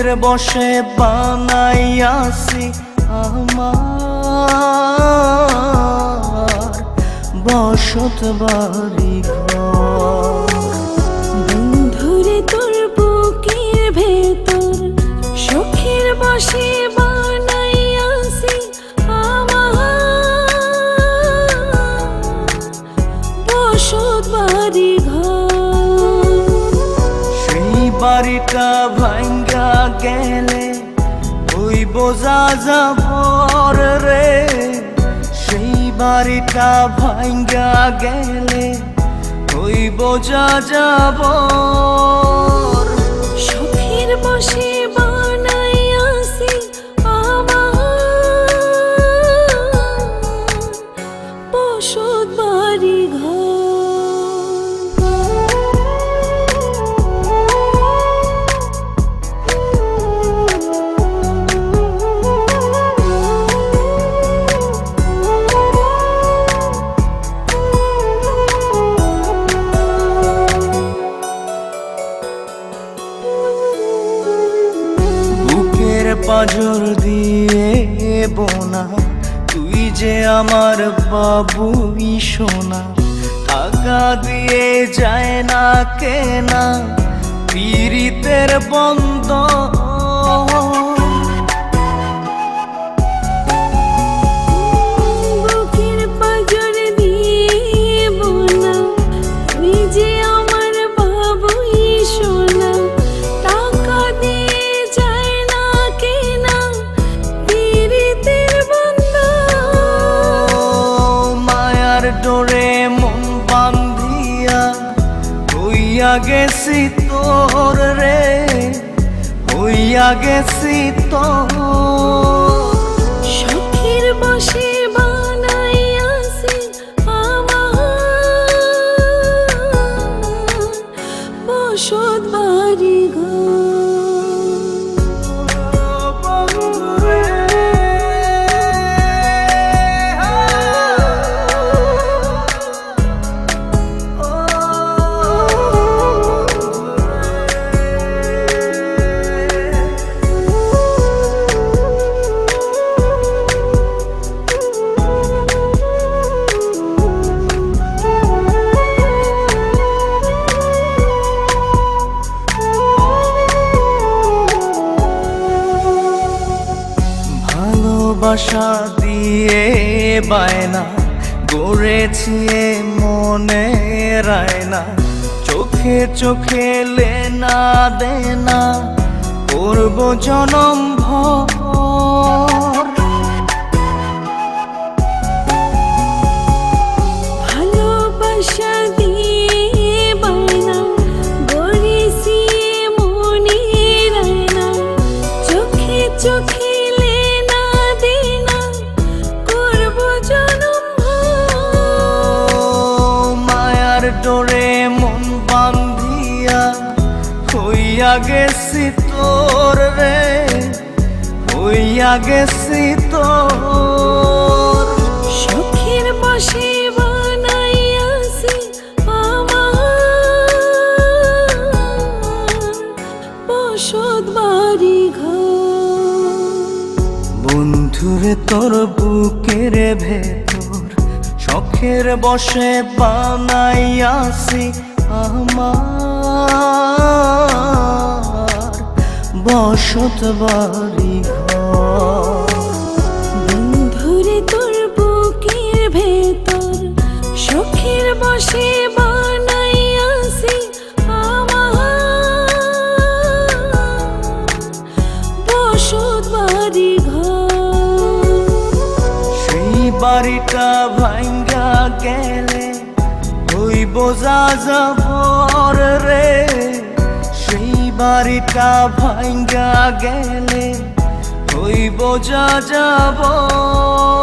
শখের বশে বানাইয়াছি আমার বসত বাড়ি ঘর। বন্ধুরে তোর বুকের ভেতর শখের বশে বানাইয়াছি আমার বসত বাড়ি ঘর। সেই বাড়িটা ভাঙ্গা গেলে ওই বোঝা যাবর রে, সেই বাড়িটা ভাঙ্গা গেলে ওই বোঝা যাবর। শখের বশে বানাইয়াছি আমার বসত বাড়ি ঘর। পাজর দিয়ে বোনা তুই যে আমার বাবুই সোনা, টাকা দিয়ে যায় না কেনা পীড়িতের বন্ধ। বুকের পাজর দিয়ে বোনা তুই যে আমার বাবুই সোনা, টাকা দিয়ে যায় না কেনা পীড়িতের বন্ধ। মায়ার ডোরে মন বান্ধিয়া হইয়া গেছি তোর রে, হইয়া গেছি তোর। শখের বশে বানাইয়াছি আমার বসত বাড়ি ঘর। ভালোবাসা দিয়ে বায়না গড়েছি মনে রায়না, চোখে চোখে লেনা দেনা করব জনম ভর। ভালোবাসা দিয়ে বায়না গড়েছি মনে রায়না, চোখে চোখে লেনা দেনা করব জনম ভর। মায়ার ডোরে মন বান্ধিয়া হইয়া গেছি তোর রে, হইয়া গেছি তোর। শখের বশে বানাইয়াছি আমার বসত বাড়ি ঘর। বন্ধুরে তোর বুকের ভেতর শখের বশে বানাইয়াছি আমার বসত বাড়ি ঘর। বন্ধুরে তোর বুকের ভেতর শখের বশে বানাইয়াছি আমার বসত বাড়ি ঘর। সেই বাড়িটা ভাঙ্গা গেলে ওই বোঝা যাবর রে, সেই বাড়িটা ভাঙ্গা গেলে ওই বোঝা যাবর।